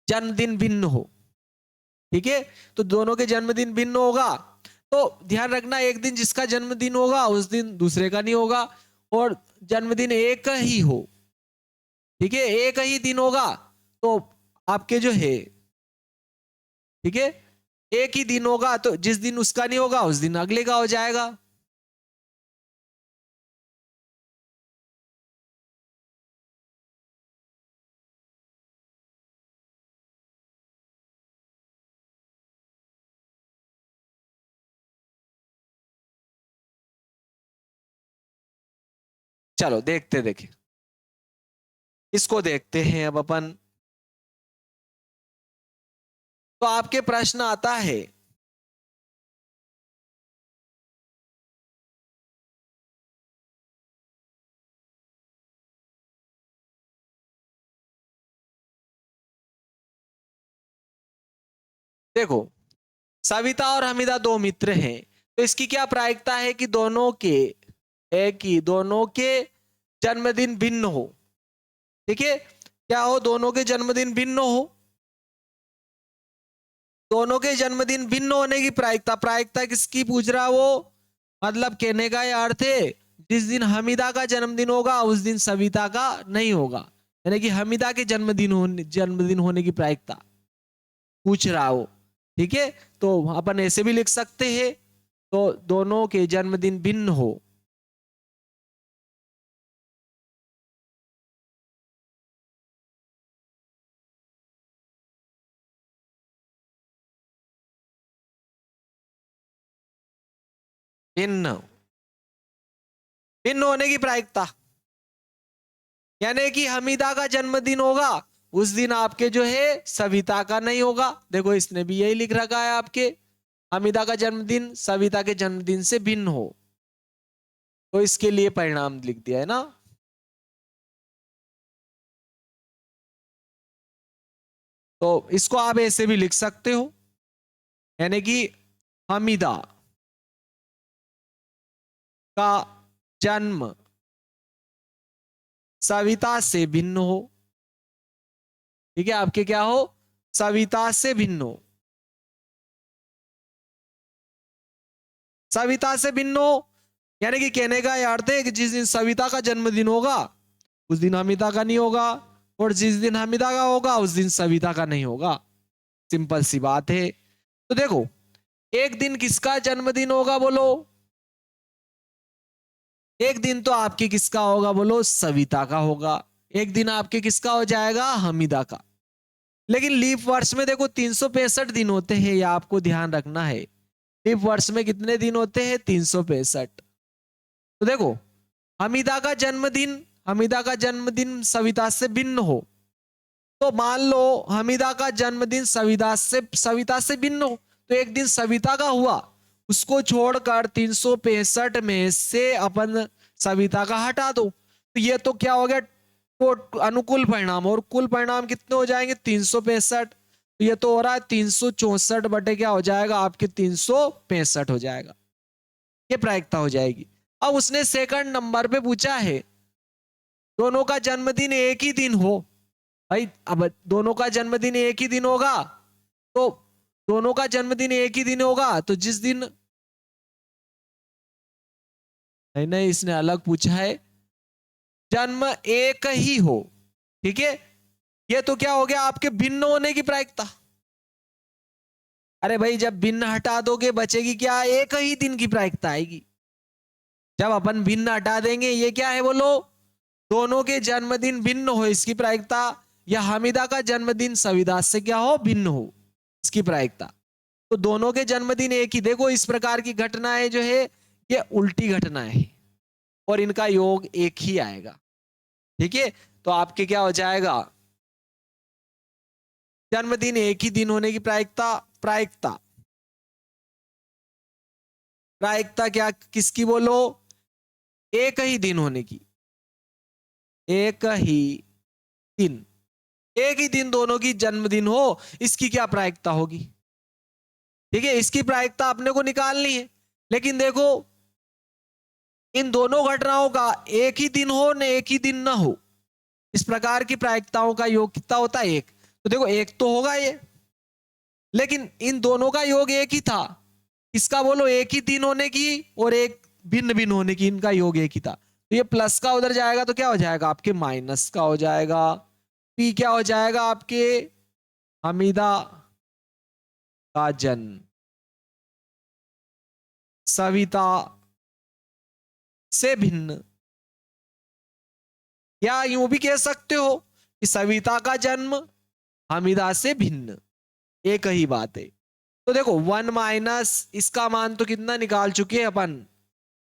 जन्मदिन भिन्न हो, ठीक है। तो दोनों के जन्मदिन भिन्न होगा, तो ध्यान रखना एक दिन जिसका जन्मदिन होगा उस दिन दूसरे का नहीं होगा, और जन्मदिन एक ही हो, ठीक है, एक ही दिन होगा, तो आपके जो है, ठीक है, एक ही दिन होगा, तो जिस दिन उसका नहीं होगा उस दिन अगले का हो जाएगा। चलो देखते देखे, इसको देखते हैं अब अपन। तो आपके प्रश्न आता है, देखो, सविता और हमीदा दो मित्र हैं, तो इसकी क्या प्रायिकता है कि दोनों के जन्मदिन भिन्न हो। ठीक है, क्या हो, दोनों के जन्मदिन भिन्न हो। दोनों के जन्मदिन भिन्न होने की प्रायिकता, प्रायिकता किसकी पूछ रहा वो, मतलब कहने का यह अर्थ है जिस दिन हमीदा का जन्मदिन होगा उस दिन सविता का नहीं होगा, यानी कि हमीदा के जन्मदिन होने की प्रायिकता पूछ रहा हो। ठीक है, तो अपन ऐसे भी लिख सकते हैं, तो दोनों के जन्मदिन भिन्न हो। भिन्न, भिन्न होने की प्रायिकता, यानी कि हमीदा का जन्मदिन होगा उस दिन आपके जो है सविता का नहीं होगा। देखो इसने भी यही लिख रखा है आपके, हमीदा का जन्मदिन सविता के जन्मदिन से भिन्न हो, तो इसके लिए परिणाम लिख दिया है ना। तो इसको आप ऐसे भी लिख सकते हो, यानी कि हमीदा का जन्म सविता से भिन्न हो। ठीक है, आपके क्या हो, सविता से भिन्न हो, सविता से भिन्न हो, यानी कि कहने का यह अर्थ है कि जिस दिन सविता का जन्मदिन होगा उस दिन हमीदा का नहीं होगा, और जिस दिन हमीदा का होगा उस दिन सविता का नहीं होगा। सिंपल सी बात है। तो देखो, एक दिन किसका जन्मदिन होगा बोलो, एक दिन तो आपके किसका होगा बोलो, सविता का होगा। एक दिन आपके किसका हो जाएगा, हमीदा का। लेकिन लीप वर्ष में देखो 365 दिन होते हैं, यह आपको ध्यान रखना है। लीप वर्ष में कितने दिन होते हैं, 365। तो देखो, हमीदा का जन्मदिन, हमीदा का जन्मदिन सविता से भिन्न हो, तो मान लो हमीदा का जन्मदिन सविता से भिन्न हो, तो एक दिन सविता का हुआ, उसको छोड़कर 365 में से अपन सविता का हटा दो, तो ये तो क्या हो गया, तो अनुकूल परिणाम, और कुल परिणाम कितने हो जाएंगे, 365। तो ये तो हो रहा है 364 बटे क्या हो जाएगा आपके, 365 हो जाएगा, ये प्रायिकता हो जाएगी। अब उसने सेकंड नंबर पे पूछा है दोनों का जन्मदिन एक ही दिन हो। भाई अब दोनों का जन्मदिन एक ही दिन होगा, तो दोनों का जन्मदिन एक ही दिन होगा, तो जिस दिन, नहीं नहीं इसने अलग पूछा है, जन्म एक ही हो। ठीक है, ये तो क्या हो गया आपके भिन्न होने की प्रायिकता। अरे भाई जब भिन्न हटा दोगे बचेगी क्या, एक ही दिन की प्रायिकता आएगी। जब अपन भिन्न हटा देंगे, ये क्या है बोलो, दोनों के जन्मदिन भिन्न हो इसकी प्रायिकता, या हमीदा का जन्मदिन सविदा से क्या हो, भिन्न हो, इसकी प्रायिकता। तो दोनों के जन्मदिन एक ही, देखो इस प्रकार की घटनाएं जो है ये उल्टी घटनाएं है, और इनका योग एक ही आएगा। ठीक है, तो आपके क्या हो जाएगा, जन्मदिन एक ही दिन होने की प्रायिकता, प्रायिकता, प्रायिकता क्या किसकी बोलो, एक ही दिन होने की, एक ही दिन, एक ही दिन दोनों की जन्मदिन हो, इसकी क्या प्रायिकता होगी। ठीक है, इसकी प्रायिकता अपने को निकालनी है। लेकिन देखो इन दोनों घटनाओं का एक ही दिन हो न एक ही दिन ना हो, इस प्रकार की प्रायिकताओं का योग कितना होता है, एक। तो देखो एक तो होगा ये, लेकिन इन दोनों का योग एक ही था, इसका बोलो एक ही दिन होने की और एक भिन्न भिन्न होने की, इनका योग एक ही था। तो ये प्लस का उधर जाएगा तो क्या हो जाएगा आपके, माइनस का हो जाएगा। पी क्या हो जाएगा आपके, हमीदा का जन्म सविता से भिन्न, या यूं भी कह सकते हो कि सविता का जन्म हमीदा से भिन्न, एक ही बात है। तो देखो 1 माइनस इसका मान तो कितना निकाल चुके हैं अपन,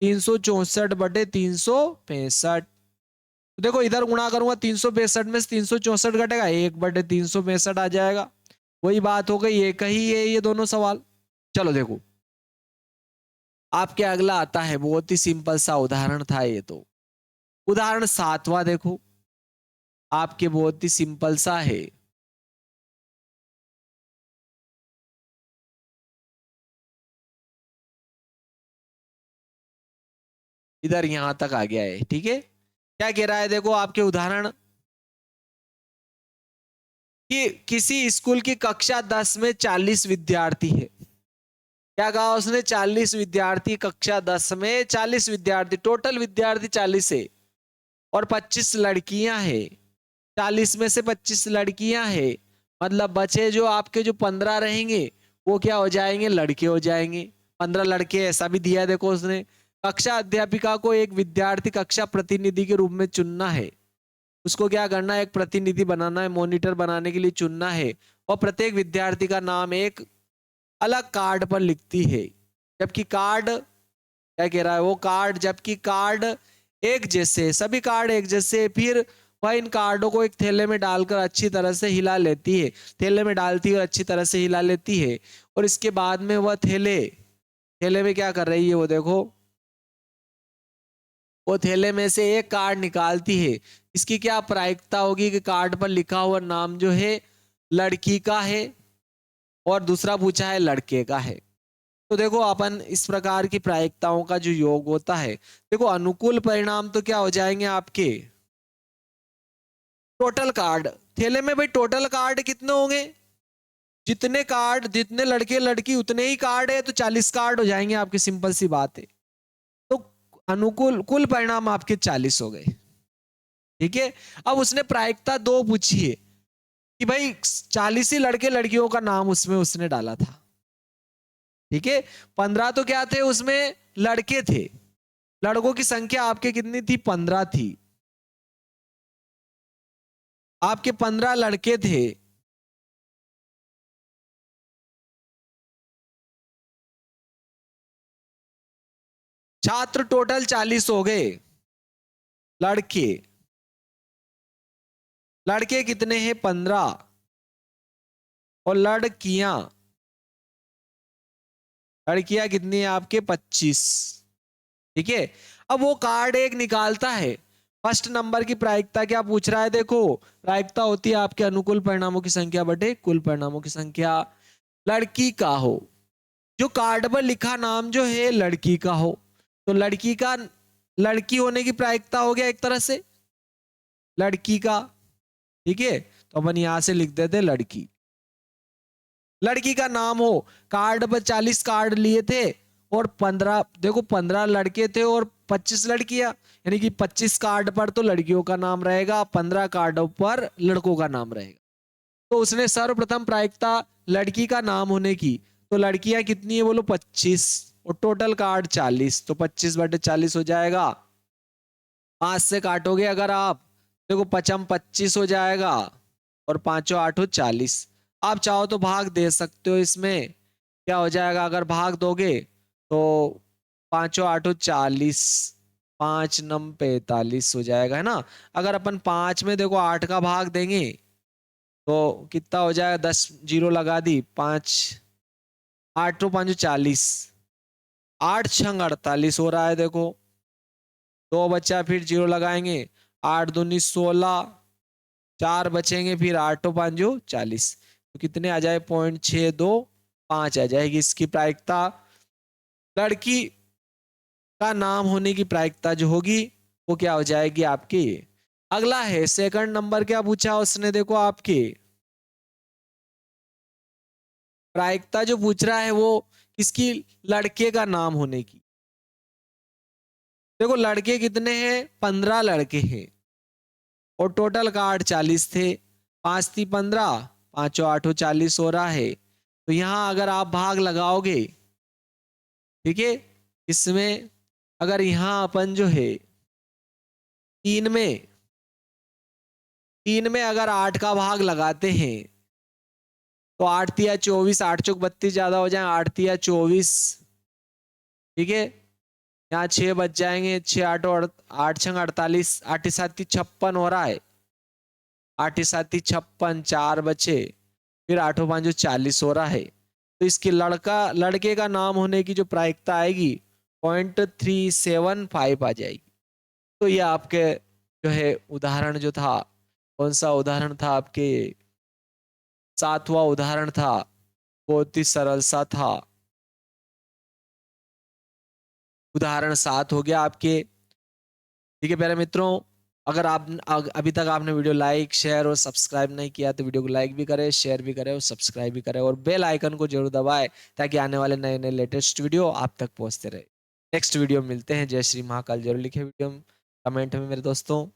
364 बटे 365। तो देखो इधर गुणा करूंगा 365 में से 364 घटेगा, 1 बटे 365 आ जाएगा। वही बात हो गई, एक ही है ये दोनों सवाल। चलो देखो आपके अगला आता है, बहुत ही सिंपल सा उदाहरण था ये तो। उदाहरण 7वां देखो, आपके बहुत ही सिंपल सा है। इधर यहां तक आ गया है। ठीक है, क्या कह रहा है देखो आपके उदाहरण कि किसी स्कूल की कक्षा 10 में 40 विद्यार्थी है। क्या कहा उसने? 40 विद्यार्थी, कक्षा 10 में 40 विद्यार्थी, टोटल विद्यार्थी 40 है और 25 लड़कियां हैं। 40 में से 25 लड़कियां हैं, मतलब बचे जो आपके जो 15 रहेंगे वो क्या हो जाएंगे? लड़के हो जाएंगे। 15 लड़के ऐसा भी दिया है देखो उसने। कक्षा अध्यापिका को एक विद्यार्थी कक्षा प्रतिनिधि के रूप में चुनना है। उसको क्या करना है? एक प्रतिनिधि बनाना है, मॉनिटर बनाने के लिए चुनना है, और प्रत्येक विद्यार्थी का नाम एक अलग कार्ड पर लिखती है। जबकि कार्ड क्या कह रहा है वो? कार्ड, जबकि कार्ड एक जैसे, सभी कार्ड एक जैसे, फिर वह इन कार्डों को एक थैले में डालकर अच्छी तरह से हिला लेती है। थैले में डालती है और अच्छी तरह से हिला लेती है, और इसके बाद में वह थैले थैले में क्या कर रही है वो देखो, वो थैले में से एक कार्ड निकालती है। इसकी क्या प्रायिकता होगी कि कार्ड पर लिखा हुआ नाम जो है लड़की का है और दूसरा पूछा है लड़के का है। तो देखो अपन इस प्रकार की प्रायिकताओं का जो योग होता है, देखो अनुकूल परिणाम तो क्या हो जाएंगे आपके? टोटल कार्ड थैले में, भाई टोटल कार्ड कितने होंगे? जितने कार्ड, जितने लड़के लड़की उतने ही कार्ड है, तो 40 कार्ड हो जाएंगे आपके। सिंपल सी बात है। तो अनुकूल कुल परिणाम आपके 40 हो गए। ठीक है, अब उसने प्रायिकता 2 पूछी है कि भाई 40 ही लड़के लड़कियों का नाम उसमें उसने डाला था। ठीक है, 15 तो क्या थे उसमें? लड़के थे। लड़कों की संख्या आपके कितनी थी? 15 थी। आपके 15 लड़के थे। छात्र टोटल 40 हो गए। लड़के लड़के कितने हैं? 15। और लड़कियां लड़कियां कितनी है आपके? 25। ठीक है, अब वो कार्ड एक निकालता है। फर्स्ट नंबर की प्रायिकता क्या पूछ रहा है? देखो, प्रायिकता होती है आपके अनुकूल परिणामों की संख्या बटे कुल परिणामों की संख्या। लड़की का हो, जो कार्ड पर लिखा नाम जो है लड़की का हो, तो लड़की का, लड़की होने की प्रायिकता हो गया एक तरह से लड़की का। ठीक है, तो अपन यहां से लिख देते लड़की। लड़की का नाम हो, कार्ड पर 40 कार्ड लिए थे और 15, देखो 15 लड़के थे और 25 लड़कियां, यानी कि 25 कार्ड पर तो लड़कियों का नाम रहेगा, 15 कार्डों पर लड़कों का नाम रहेगा। तो उसने सर्वप्रथम प्रायिकता लड़की का नाम होने की, तो लड़कियां कितनी है बोलो? 25, और टोटल कार्ड 40, तो 25/40 हो जाएगा। 5 से काटोगे अगर आप, देखो 25 हो जाएगा, और 5 8 40। आप चाहो तो भाग दे सकते हो इसमें, क्या हो जाएगा अगर भाग दोगे? तो 5 8 40, 5 9 45 हो जाएगा, है ना। अगर अपन 5 में देखो 8 का भाग देंगे तो कितना हो जाएगा? 10 जीरो लगा दी, 5 8 तो 5 40, 8 6 48 हो रहा है देखो। 2 बचा, फिर जीरो लगाएंगे, 8 दूनी 16, 4 बचेंगे, फिर 8 5 40, तो कितने आ जाए? 0.625 आ जाएगी इसकी प्रायिकता। लड़की का नाम होने की प्रायिकता जो होगी वो क्या हो जाएगी आपकी? अगला है सेकंड नंबर, क्या पूछा उसने? देखो आपके प्रायिकता जो पूछ रहा है वो किसकी? लड़के का नाम होने की। देखो लड़के कितने हैं? 15 लड़के हैं और टोटल कार्ड 40 थे। 5 3 15, 5 8 40 हो रहा है। तो यहां अगर आप भाग लगाओगे, ठीक है, इसमें अगर यहां अपन जो है 3 में 3 में अगर 8 का भाग लगाते हैं तो 8 तिया 24, 8 चौक 32 ज्यादा हो जाए, 8 तिया 24। ठीक है, यहाँ 6 बच जाएंगे, 6 8 और 8 6 48, 8 7 56 हो रहा है। 8 7 56, 4 बचे, फिर 8 5 40 हो रहा है। तो इसकी लड़के का नाम होने की जो प्रायिकता आएगी 0.375 आ जाएगी। तो ये आपके जो है उदाहरण जो था, कौन सा उदाहरण था आपके? 7वां उदाहरण था, बहुत ही सरल सा था। उदाहरण 7 हो गया आपके। ठीक है प्यारे मित्रों, अगर अभी तक आपने वीडियो लाइक शेयर और सब्सक्राइब नहीं किया तो वीडियो को लाइक भी करें, शेयर भी करें और सब्सक्राइब भी करें और बेल आइकन को जरूर दबाएं ताकि आने वाले नए नए लेटेस्ट वीडियो आप तक पहुंचते रहे। नेक्स्ट वीडियो में मिलते हैं। जय श्री महाकाल जरूर लिखे वीडियो कमेंट में मेरे दोस्तों।